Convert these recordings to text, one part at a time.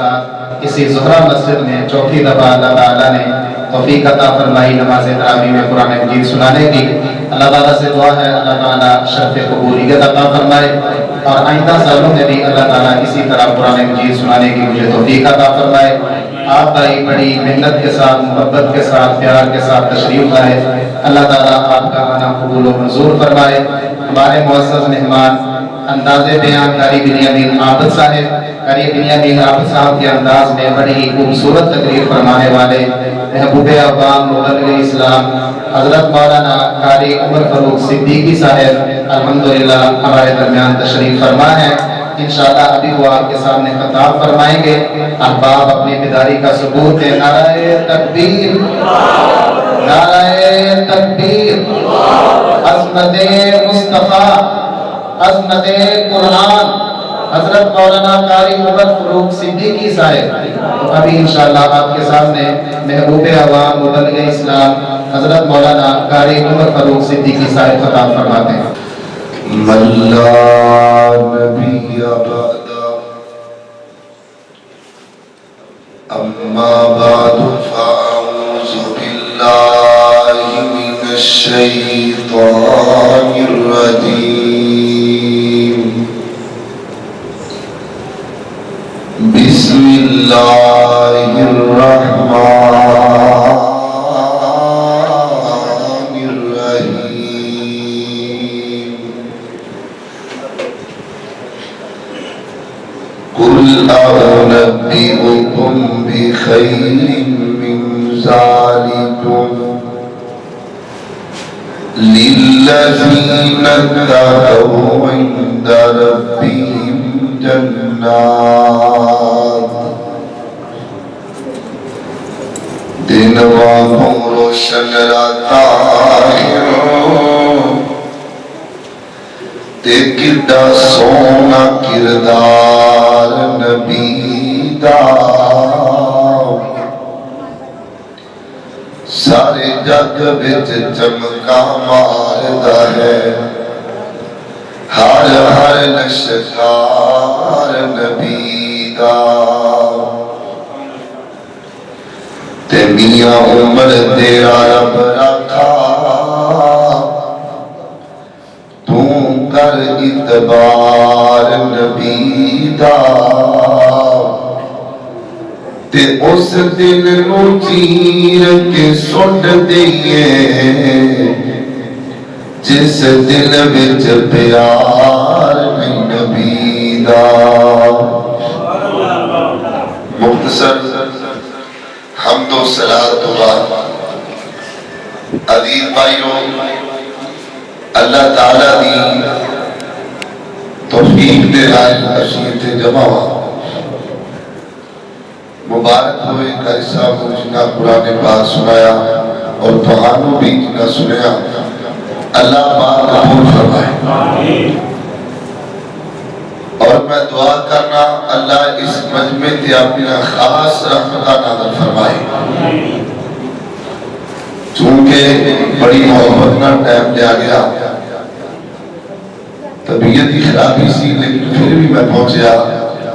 ساتھ اسی زہرہ مسجد میں چوتھی دفعہ اللہ تعالیٰ نے توفیق عطا فرمائی نماز تراویح میں قرآن مجید سنانے کی۔ اللہ تعالیٰ سے دعا ہے اللہ تعالیٰ شرف قبولیت عطا فرمائے، اور آئندہ سالوں میں بھی اللہ تعالیٰ اسی طرح قرآن مجید سنانے کی مجھے توفیق عطا فرمائے۔ آپ بھائی بڑی محنت کے ساتھ، محبت کے ساتھ، پیار کے ساتھ تشریف لائے، اللہ تعالیٰ آپ کا آنا قبول و منظور فرمائے۔ ہمارے معزز مہمان انداز بیان قاری بنیامین عابد صاحب، قاری بنیامین عابد صاحب کے انداز میں بڑی ہی خوبصورت تقریر فرمانے والے محبوب عوام مبلغ اسلام حضرت مولانا قاری عمر فاروق صدیقی صاحب الحمدللہ ہمارے درمیان تشریف فرما ہے۔ انشاءاللہ ابھی وہ آپ کے سامنے خطاب فرمائیں گے۔ احباب اپنی بیداری کا ثبوت ہے، نعرہ تکبیر، نعرہ تکبیر، عظمت مصطفیٰ، عظمت قرآن، حضرت مولانا قاری عمر فاروق صدیقی صاحب۔ تو ابھی انشاءاللہ آپ کے سامنے محبوب عوام مبلغ اسلام حضرت مولانا قاری عمر فاروق صدیقی صاحب خطاب فرماتے ہیں۔ من لا نبی بعد اما بعد فاعوذ باللہ من الشیطان الرجیم بسم اللہ الرحمن قل أنبئكم بخير من ذلكم للذين اتقوا عند ربهم جنات دن واگوں روشن راتا تے کڈا سونا کردار نبی دا، سارے جگ وچ چمکا ماردا ہے، ہر ہر نشکار نبی دا۔ تے میاں عمر تیرا رب رکھا کر اتبار نبی دا، تے اس دل نو چیر کے سٹ دئیے جس دل وچ پیار نہیں نبی دا۔ مختصر حمد و صلاۃ و عزیز بھائیوں، اللہ تعالیٰ دی توفیق دے آئے اشیت جمع مبارک ہوئے قاری صاحب کو جنہ قرآن پاک سنایا اور تہانوں بھی جنہ سنیا، اللہ پاک قبول فرمائے۔ اور میں دعا کرنا اللہ اس مجمع تے اپنا خاص رحمت نازل فرمائے، چونکہ بڑی محبت نہ ٹائم لیا گیا، طبیعت کی خرابی سی، لیکن پھر بھی میں پہنچیا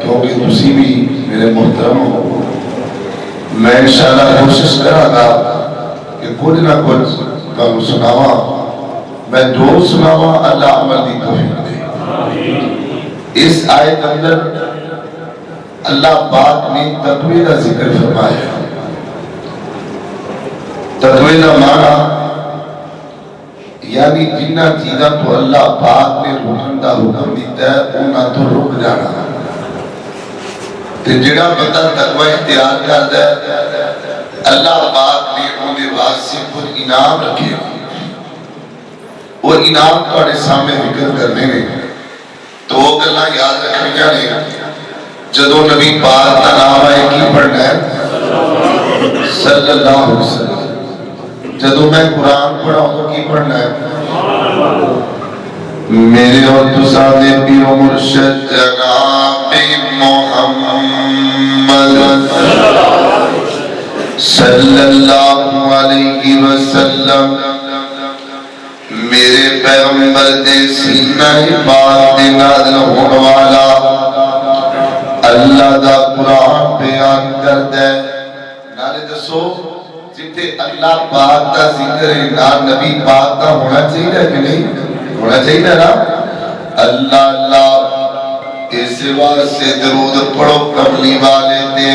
کیونکہ تسی بھی میرے محترم ہو۔ میں انشاءاللہ کوشش کرا گا کہ کچھ نہ کچھ تمہیں سناوا، میں جو سناوا اللہ عمل دی توفیق دے۔ اس آیت اندر اللہ پاک نے تقوی کا ذکر فرمایا۔ تقوی کا معنی یعنی جنہ چیزاں تو اللہ پاک نے رکن دا حکم دیتا ہے انہاں تو رک جانا، تے جڑا بندہ تقوی اختیار کرتا ہے اللہ پاک نے انہیں واسطے کچھ انعام رکھے، وہ انعام تھوڑے سامنے ذکر کرنے میں تو وہ گلاں یاد رکھنی نے۔ جدو نبی پاک کا نام آئے کی پڑھنا ہے صلی اللہ علیہ وسلم، جدو میں قرآن پڑھاؤں تو کی پڑھنا ہے؟ میرے اور تسانے پیر و مرشد جناب محمد صلی اللہ علیہ وسلم، میرے پیغمبر دے سینہ پاک دے نازل ہونے والا اللہ دا قرآن پہ اللہ پاک کا ذکر ہے نا نبی پاک کا ہونا چاہیے کہ نہیں ہونا چاہیے نا اللہ اللہ اس واسطے درود پڑھو کملی والے تے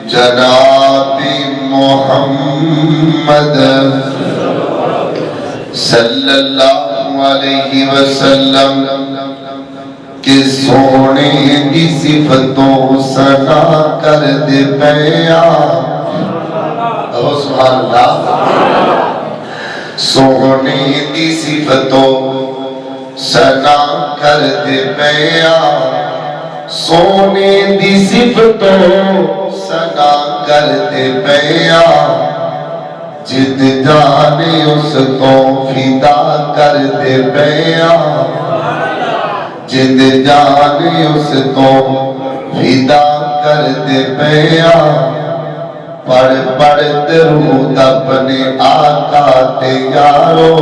جناب محمد صلی اللہ علیہ وسلم کہ سونے دی صفتوں سنا کر دے پیا سبحان اللہ سونے دی صفتوں سنا کر دے پیا سونے دی صفتوں سنا کر دے پیا جد جانے اس کو فدا کر دے پیا جد جانے اس کو فدا کر دے پیا پڑھ پڑھ درود اپنے آقا تے یارو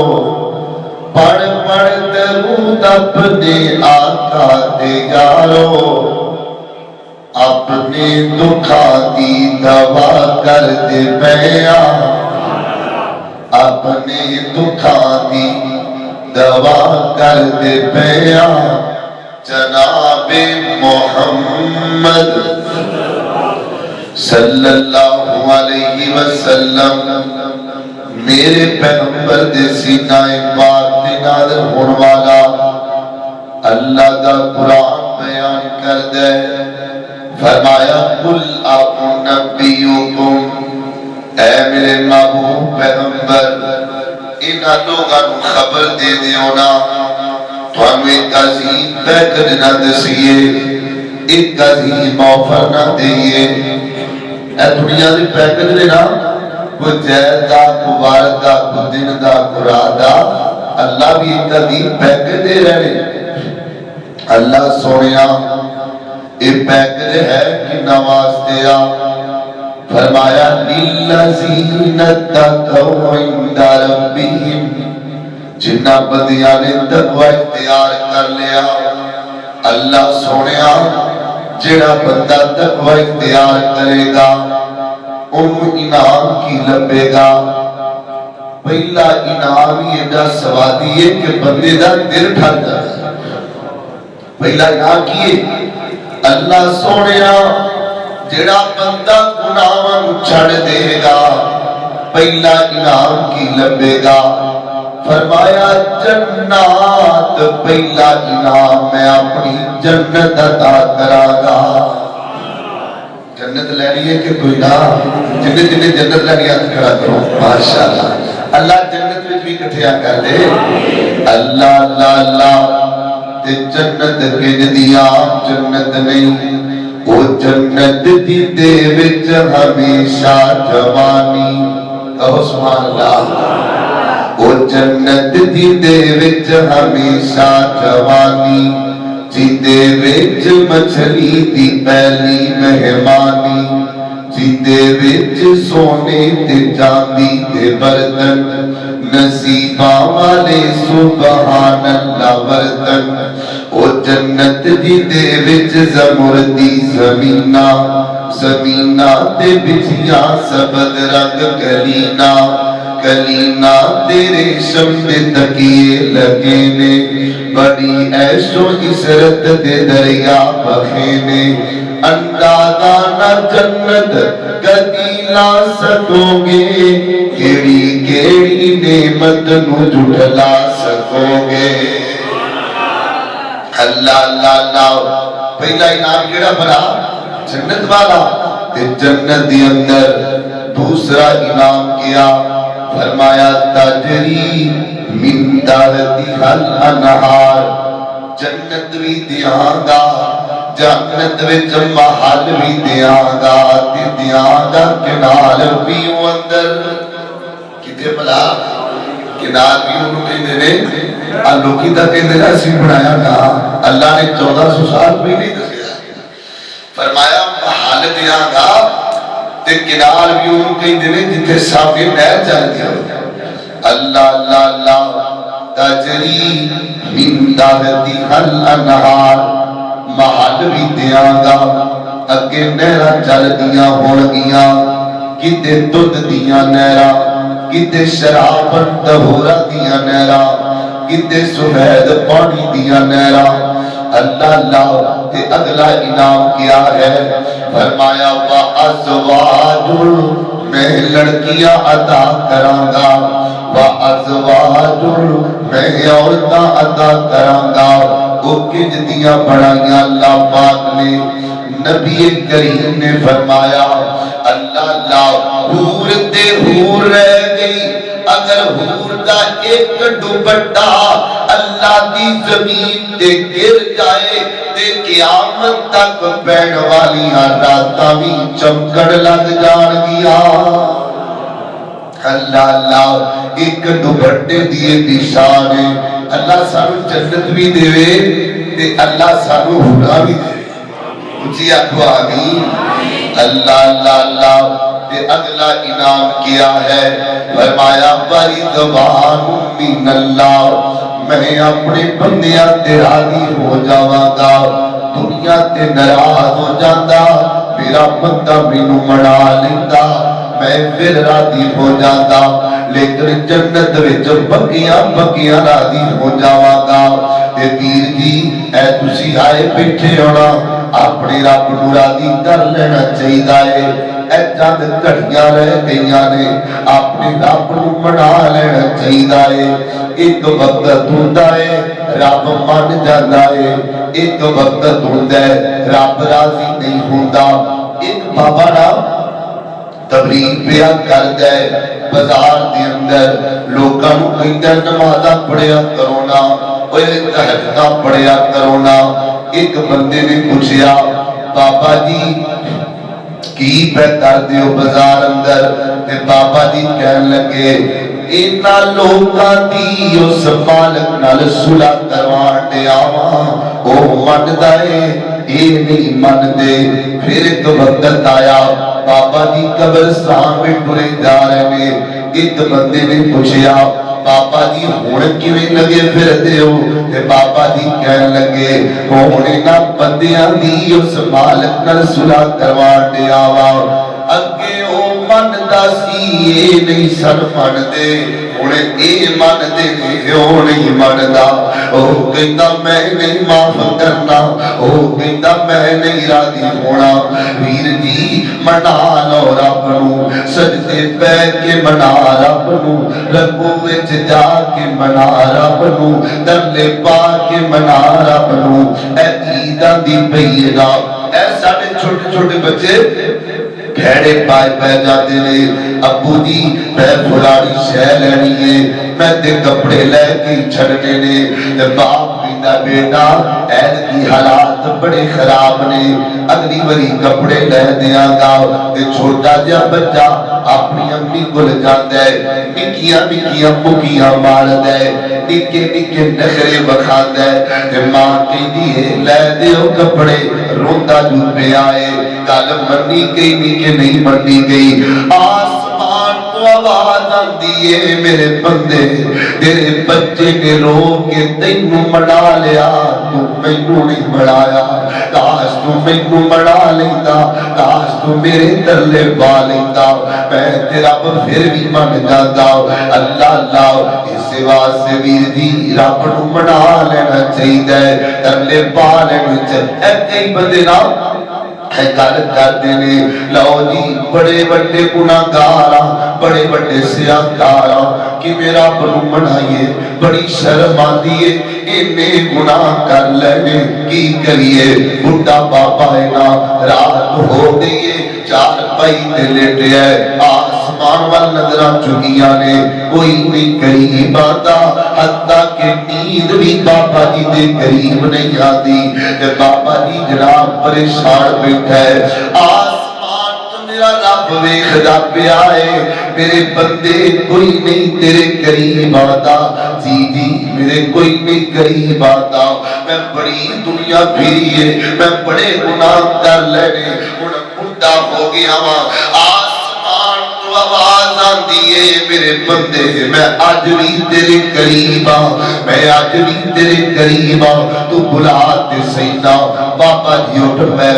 پڑھ پڑھ درود اپنے آقا تے یارو اپنے دکھا دی دوا کر دے پیا اپنے دکھا دی دوا کر دے پیا جناب محمد صلی اللہ علیہ وسلم میرے پیغمبر دے سینہ پاک دے نازل ہون والا اللہ دا قرآن بیان کر دے فرمایا قل اعنبئکم اے میرے محبوب پیغمبر انہاں لوگاں نوں خبر دے دیو نا تانوں ایک عظیم پیکج نہ دسیے ایک عظیم آفر نہ دئیے اے دنیا دی پیکج دے نا کوئی جائز دا کوئی وار دا کوئی دن دا کوئی رات دا اللہ بھی ایک عظیم پیکج دے رہے اللہ سونیا ایک پیکج ہے کہ نواز دیا فرمایا لِلَّذِينَ اتَّقَوْا عِندَ رَبِّهِمْ جنہ بندیاں نے تقوی اختیار کر لیا اللہ سونیا جڑا بندہ تقوی اختیار کرے گا انہوں انعام کی لبے گا پہلا انعام یہ دا سوادی ہے کہ بندے دا دل ٹھر جائے پہلا انعام کیے اللہ سونیا جڑا بندہ گناہاں چھڑ دے گا پہلا انعام کی لبے گا فرمایا جنات پہلا انعام میں اپنی جنت عطا کرا گا جنت لینی ہے کہ کوئی نہ جنہیں جنہیں جنت لینی ہے کھڑا کرو ماشاءاللہ اللہ جنت میں بھی کٹھیا کر دے اللہ اللہ اللہ تے جنت کے ندیاں جنت نہیں وہ جنت دی دے وچ ہمیشہ جوانی کہو سبحان اللہ وہ جنت دی دے وچ ہمیشہ جوانی جی دے وچ مچھلی دی پہلی مہمانی جی دے وچ سونے تے چاندی تے برتن نصیباں والے سبحان اللہ برتن او جنت دی دے وچ زمردی زمینہ زمینہ تے بچیاں سبز رنگ کلینا کلینا تیرے شمد تکیے لگے نے بڑی عیش و عشرت دے دریا بخینے اندازہ نہ جنت کدی لا سکو گے کیڑی کیڑی نعمت نو جھٹلا سکو گے اللہ اللہ اللہ پہلا انعام کیڑا بھرا جنت والا تے جنت دی اندر دوسرا انعام کیا فرمایا تجری من تحتہا الانہار جنت بھی دیاں گا جنت وچ محل بھی دیاں گا تے دیاں گا کنار بھی اندر کتے بلا کنار بھی انہوں کہندے نے لوکی دا کہندے نے اسی بنایا گا اللہ نے 1400 سال بھی نہیں دسیا فرمایا محل دیاں گا تے کنار بھی انہوں کہندے نے جتھے سامنے نہر جاندی ہو اللہ اللہ اللہ تجری من تحتہا الانہار محل بھی دیاں گا اگے نہراں چل دیاں ہون گیاں کتے دودھ دیاں نہراں کتے شراب طہورا دیاں نہراں کتے سفید پانی دیاں نہراں اللہ اللہ تے اگلا انعام کیا ہے فرمایا وَأَزْوَاجٌ میں لڑکیاں عطا کراں گا وَأَزْوَاجٌ میں عورتاں عطا کراں گا وہ کنج دیاں بڑھائیاں اللہ پاک نے نبی کریم نے فرمایا اللہ اللہ حور تے حور رہ گئی اگر حور دا ایک دوپٹہ اللہ دی زمین تے گر جائے تے قیامت تک پہن والی راتاں بھی چمکڑ لگ جان گیا اللہ اللہ ایک دوپٹے دیے دی شان ہے اللہ سانو جنت بھی دے تے اللہ سانو حورا بھی دے اچھی آنکھو آمین اللہ اللہ اللہ تے اگلا انعام کیا ہے فرمایا وَرِضْوَانٌ مِّنَ اللَّهِ میں اپنے بندیاں تے راضی ہو جاواں گا دنیا تے ناراض ہو جاندا میرا بندہ مینوں منا لیندا میں پھر راضی ہو جاتا لیکن جنت وچ بکیاں بکیاں راضی ہو جاواں گا تے ویر جی اے تسی آئے بیٹھے ہونا اپنے رب نوں راضی کر لینا چاہیے اے چند گھڑیاں رہ گئیاں نے اپنے رب نوں منا لینا چاہیے ایک وقت ہوندا ہے رب من جاندا ہے ایک وقت ہوندا ہے رب راضی نہیں ہوندا ایک بابا نا تبلیغ پیا کر دے بازار دے اندر لوکاں نوں کہندا نمازاں پڑھیا کرو نا اوے تہجداں پڑھیا کرو نا ایک بندے نے پوچھیا بابا جی کی پہ کر دیو بازار اندر تے بابا جی کہن لگے اینا لوکاں دی اس مالک نال صلح کروان دے آواں او مندا اے اے نہیں من دے پھر ایک وقت آیا بابا جی قبرستان میں ٹرے جا رہے ہیں ایک بندے نے پوچھیا بابا جی ہن کیویں لگے پھر دیو تے بابا جی کہن لگے ہن انہاں بندیاں دی اس مالک نال صلح کروان دے آواں اگے او مندا سی اے نہیں سن من دے ہن اے من دے او نہیں مندا او کہندا میں نہیں معاف کرنا او کہندا میں نہیں راضی ہونا ویر جی منا لو رب نوں سجدے پہ کے منا رب نوں رکوع وچ جا کے منا رب نوں درلے پا کے منا رب نوں اے عیداں دی پئیاں اے ساڈے چھوٹے چھوٹے بچے بھیڑے پائے پہ جاتے نے ابو جی میں فلانی شے لینی ہے میں تے کپڑے لے کے چھڑنے نے تے باپ کہندا بیٹا ایت کی حالات بڑے خراب نے اگلی واری کپڑے لے دیاں گا تے چھوٹا جا بچہ اپنی امی کول جاندا ہے نکیاں نکیاں مکیاں ماردا ہے نکے نکے نخرے وکھاندا ہے تے ماں کہندی ہے لے دیو کپڑے روندا جو پیا ہے گل منی گئی نہیں کہ نہیں منی گئی آسمان تو آواز آندی ہے میرے بندے تیرے بچے نے رو کے تینوں منا لیا تو مینوں نہیں مڑایا کاش تو مینوں مڑا لیندا کاش تو میرے ترلے پا لیندا میں تیرا پھر بھی من جاتا اللہ اللہ اس واسطے ویر جی رب نوں منا لینا چاہیے ترلے پا لینے چاہیے کئی بندے نا گل کرتے ہیں لو جی بڑے بڑے گناہگار بڑے بڑے سیاہکار کہ میرا رب منائیے بڑی شرم آتی ہے اینے گناہ کر لینے کی کریے بڈھا بابا ہے نا رات ہو گئی ہے چار پائی تے لیٹے ہے آسمان وال نظراں چکیاں نے کوئی نہیں قریب آتا حتیٰ کہ نیند بھی بابا جی دے قریب نہیں آتی تے بابا جی جناب پریشان بیٹھا ہے آسمان تو میرا رب ویکھدا پیا ہے میرے بندے کوئی نہیں تیرے قریب آتا جی جی میرے کوئی نہیں قریب آتا میں بڑی دنیا پھری ہے میں بڑے گناہ کر لینے بڑھا ہو گیا ماں آسمان تو آواز آندی ہے میرے بندے میں آج بھی تیرے قریب میں آج بھی تیرے قریب تو بلا تے سینا بابا جی اٹھ میں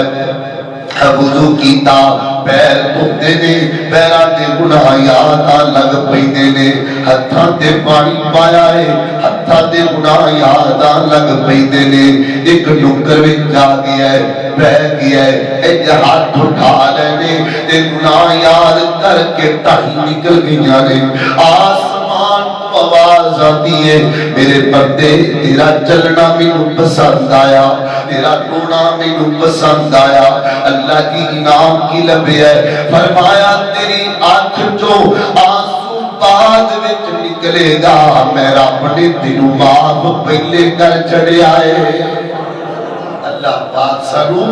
وضو کیتا پیر دھوندے نے پیراں تے گناہ یاد آن لگ پیندے نے ہتھاں تے پانی پایا ہے ہتھاں تے گناہ یاد آن لگ پیندے نے ایک نکر وچ جا گیا ہے بہ گیا ہے اے ہاتھ اٹھا لینے تے گناہ یاد کر کے ٹائی نکل گئیاں نے آسمان تو آواز آتی ہے میرے بندے تیرا چلنا مینوں پسند آیا تیرا رونا مینوں پسند آیا اللہ کی انعام کی لبے ہے فرمایا تیری آنکھ جو آنسو بعد وچ نکلے گا میں رب نے تینوں معاف پہلے کر چڑھیا ہے اللہ پاک سانو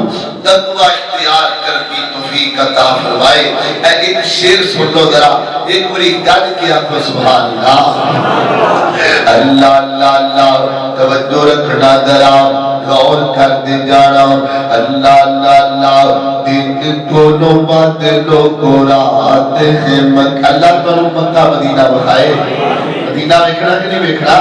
تقوی اختیار کر کی توفیق عطا فرمائے اے ایک شعر سن لو ذرا ایک بڑی گل کیا کو سبحان اللہ اللہ اللہ اللہ توجہ رکھنا ذرا غور کر دے جانا اللہ اللہ اللہ دن کو لو بات لو کو رات ہے مکہ اللہ تو مکہ مدینہ بخائے مدینہ ویکھنا کہ نہیں ویکھنا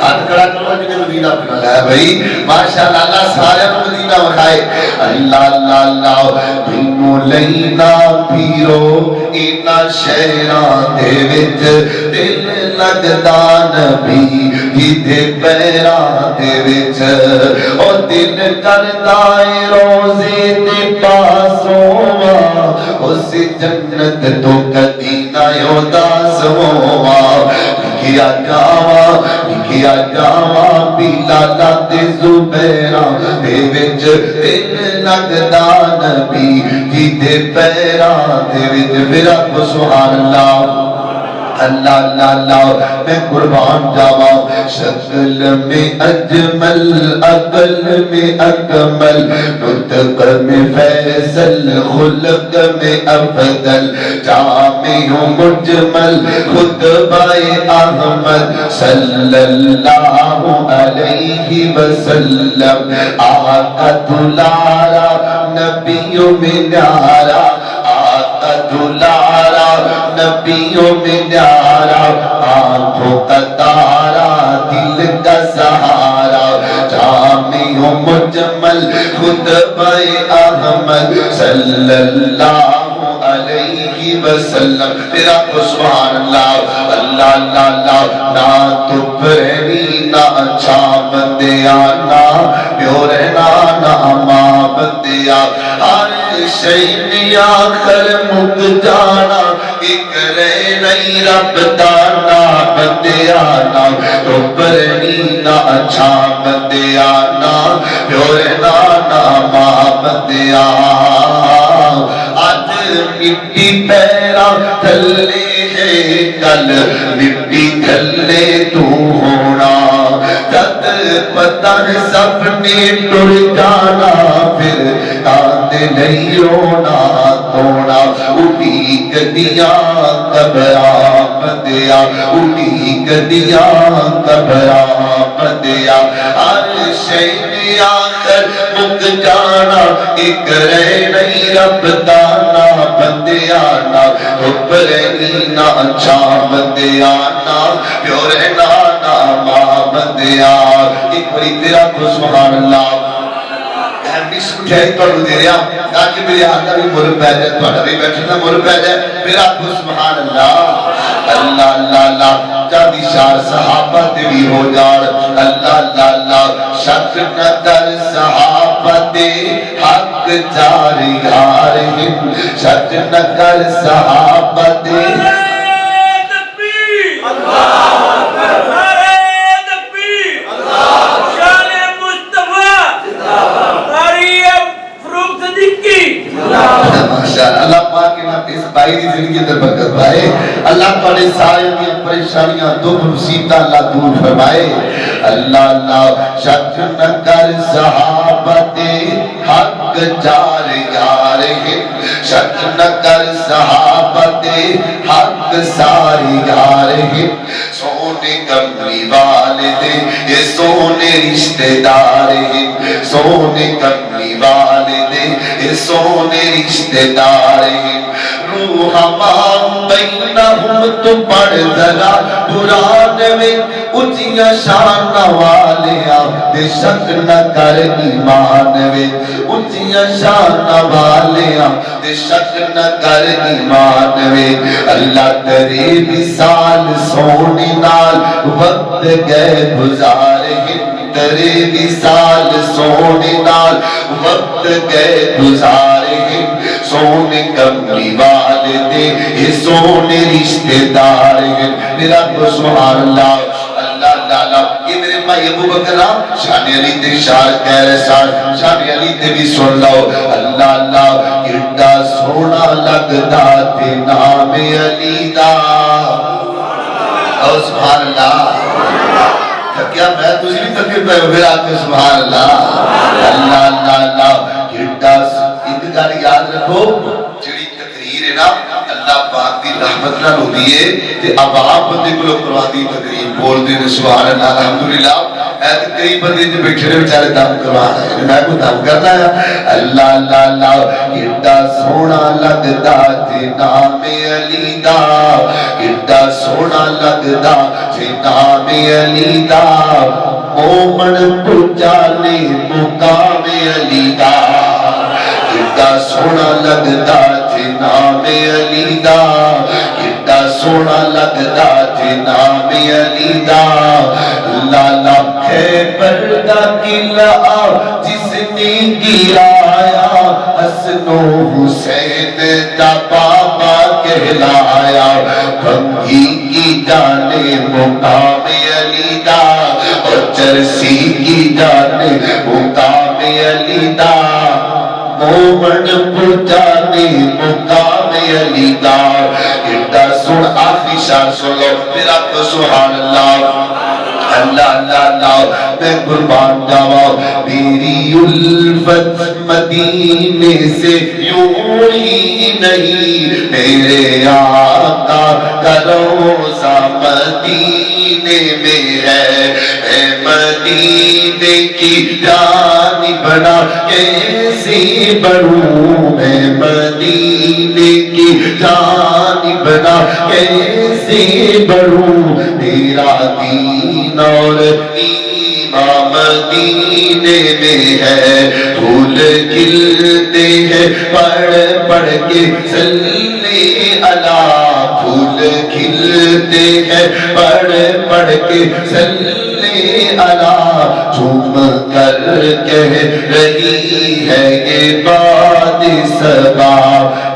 ہاتھ کھڑا کرو جنہیں مدینہ پڑھا ہے بھائی ماشاءاللہ اللہ سارے مدینہ بخائے اللہ اللہ اللہ بھینو لینا پیرو اینا شہران دے وچ دل لگدان بھی ہی دے پیران دے وچ اور دل کردائے روزے دے پاسوں اس جنت تو کدی نہ یوداس ہوا لکھیا جاوا بلالا تے زبیران دے وچ دل لگدان بھی ہی دے پیران دے وچ میرا کو سبحان اللہ اللہ اللہ اللہ میں قربان جاوا شکل میں اجمل عقل میں اکمل نطق میں فیصل خلق میں افضل جامع مجمل خطبہ احمد صلی اللہ علیہ وسلم آقا دلارا نبیوں میں نیارا آقا دلارا نبیوں میں نیارا آنکھوں کا تارا دل کا سہارا جامع مجمل خطبہ احمد صلی اللہ علیہ وسلم تیرا کو سبحان اللہ اللہ اللہ اللہ نہ تو پرینی نہ اچھا بندیا نہ پیو رہنا نہ ماں بندیا ہر شئی آخر مک جانا ایک رہ نہیں رب دانا بندیا نہ تو پرینی نہ اچھا بندیا نہ پیو رہنا نہ ماں بندیا آج مٹی پیرا تھلے ہے کل مٹی تھلے تو ہونا جد پتہ سب نے ٹر جانا پھر کاندے نہیں رونا توڑا اٹھی گدیاں کبرا بندیا اٹھی گدیاں کبرا بندیا ہر شئی آخر مک جانا ایک رہ نہیں رب دانا بندیا نا رب رہنی نا اچھا بندیا نا پیو رہنا نا ماں بندیا ایک بڑی تیرا کو سبحان اللہ تو دے رہا تاکہ میرے آقا بھی مر پہ جائے تو بھی بیٹھنا مر پہ جائے میرا کو سبحان اللہ اللہ اللہ اللہ جادی شار صحابہ دے بھی ہو جار اللہ اللہ اللہ شک نہ در صحابہ دے حق جاری یارہم شک نہ کر صحابہ دے اللہ پاک کے نام اس بھائی دی زندگی اندر برکت پائے اللہ پانے سارے دی پریشانیاں دکھ مصیبت اللہ دور فرمائے اللہ اللہ شک نہ کر صحابت حق جار یارہم شک نہ کر صحابت حق ساری یارہم سونے کمری والدے یہ سونے رشتہ دار ہیں سونے کمری والدے یہ سونے رشتہ دار ہیں ہما بینہم تو پڑھ ذرا قرآن میں اچھیاں شان والیا بے شک نہ کر ایمان وے اچھیاں شان والیا بے شک نہ کر ایمان وے اللہ تیرے مثال سونے نال وقت گئے گزارے تیرے مثال سونے نال وقت گئے گزارے سونے کملی والدے یہ سونے رشتے دار ہیں میرا تو سبحان اللہ اللہ اللہ یہ میرے بھائی ابو بکر شان علی تے شار کہہ رہے شان علی تے بھی سن لو اللہ اللہ کیڑا سونا لگدا تے نام علی دا او سبحان اللہ کیا میں تجھے بھی تکبیر پہ پھر آتے سبحان اللہ اللہ اللہ اللہ کیڑا ایک گل یاد رکھو جڑی تقریر ہے نا اللہ پاک دی رحمت نال ہوندی ہے تے اب آپ بندے کو قرآن دی تقریر بول دے سبحان اللہ الحمدللہ اے تے کئی بندے تے بیٹھے نے بیچارے دم کروانا ہے میں کو دم کرنا ہے اللہ اللہ اللہ کیڑا سونا لگدا تے نام علی دا کیڑا سونا لگدا تے نام علی دا مومن پہچانے مقام علی دا کیڑا سونا لگدا تے نام علی دا کیڑا سونا لگدا تے نام علی دا لالا ہے پردہ قلعہ جس نے گرایا حسن و حسین دا بابا کہلایا بھنگی کی جانے مقام علی دا اور چرسی کی جانے مقام علی دا مومن پہنچانے مقام علی دا کیڑا سن آخری شان سن لو میرا تو سبحان اللہ اللہ اللہ اللہ میں قربان جاوا میری الفت مدینے سے یوں ہی نہیں میرے آقا کا روزہ مدینے میں ہے اے مدینے کی جانب بڑا کیسے بڑھوں میں مدینے کی جانب بڑا کیسے بڑھوں میرا دین اور ایمان مدینے میں ہے پھول کھلتے ہیں پڑھ پڑھ کے صلی اللہ پھول کھلتے ہیں پڑھ پڑھ کے صلی اللہ جھوم کر کہہ رہی ہے یہ باد صبا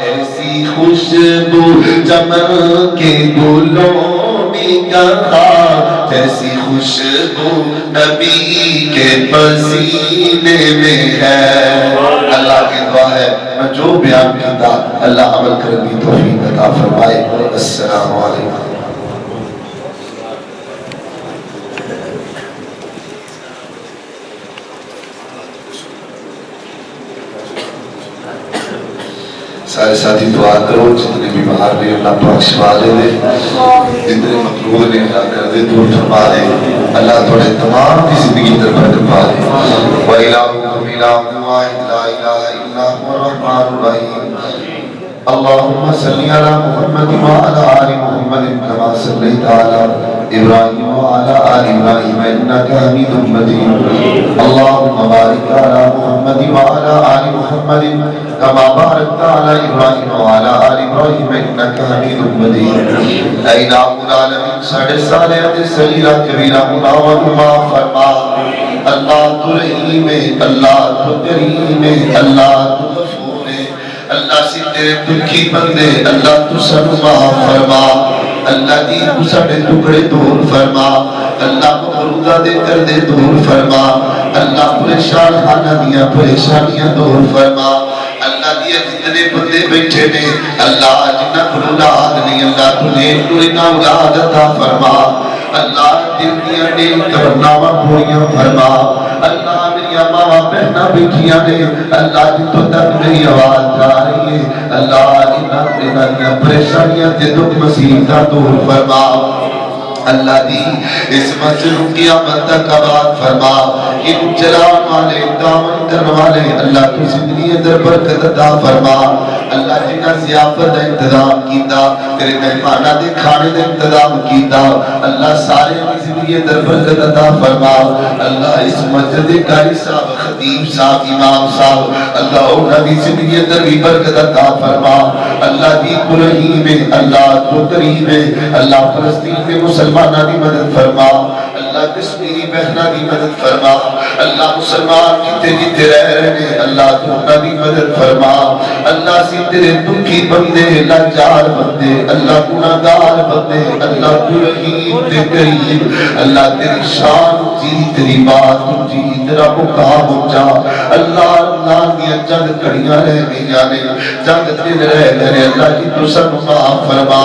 ایسی خوشبو چمن کے گلوں کہا جیسی خوشبو نبی کے پسینے میں ہے اللہ کی دعا ہے میں جو بیان کیتا اللہ عمل کرنے کی توفیق عطا فرمائے السلام علیکم سارے ساتھی دعا کرو جتنے بھی باہر نے اللہ پاک شفا دے دے جتنے مقروض نے اللہ کر دے دور فرما دے اللہ تھوڑے تمام کی زندگی در برکت پا دے وَإِلَٰهُكُمْ إِلَٰهٌ وَاحِدٌ لَا إِلَٰهَ إِلَّا هُوَ الرَّحْمَٰنُ الرَّحِيمُ اللهم صل على محمد وعلى آل محمد كما صليت على إبراهيم وعلى آل إبراهيم إنك حميد مجيد اللهم بارك على محمد وعلى آل محمد كما باركت على إبراهيم وعلى آل إبراهيم إنك حميد مجيد اے الہ العالمین ساڑھے صالحات صغیرہ کبیرہ مناوہما فرما اللہ تو رحیم ہے اللہ تو کریم ہے اللہ تو غفور ہے اللہ سے تیرے دکھی بندے اللہ تو سب معاف فرما اللہ دی تو سب ٹکڑے دور فرما اللہ مقروضہ دے کر دے دور فرما اللہ پریشان خانہ دیا پریشانیاں دور فرما اللہ دیا جتنے بندے بیٹھے نے اللہ جنہ کو اولاد نہیں اللہ تنہیں نورنا اولاد عطا فرما اللہ دل دیا نے تمناواں پوریاں فرما اللہ میری ماں بہناں بیٹھیاں نے اللہ جتوں تک میری آواز جا رہی ہے اللہ جنہ پریشانیاں تے دکھ مصیبتاں دور فرما اللہ دی اس مسجد قیامت تک آباد فرما ان چلان والے دامن کرنے والے اللہ تو زندگی اندر برکت عطا فرما اللہ جنہ دیاں ضیافت دا انتظام کیتا تیرے مہماناں دے کھانے دا انتظام کیتا اللہ سارے دی زندگی در برکت عطا فرما اللہ اس مسجد قاری صاحب خطیب صاحب امام صاحب اللہ انہاں دی زندگی در بھی برکت عطا فرما اللہ دی رحیم ہے اللہ تو کریم ہے اللہ فلسطین میں مسلماناں دی مدد فرما اللہ کشمیری بہناں دی مدد فرما اللہ مسلمان جتے جتے رہ رہے اللہ تو انہاں دی مدد فرما اللہ سی تیرے دکھی بندے لاچار بندے اللہ گناہگار بندے اللہ تو رحیم تے کریم اللہ تیری شان جی تیری بات جی تیرا مقام اونچا اللہ اللہ دیا چند کڑیاں رہ گئیاں نے چند دن رہ گئے اللہ کی تو سب معاف فرما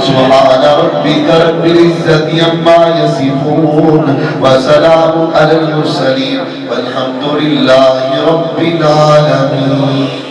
سبحان ربک رب العزت عما یصفون وسلام علی المرسلین والحمد للہ رب العالمین.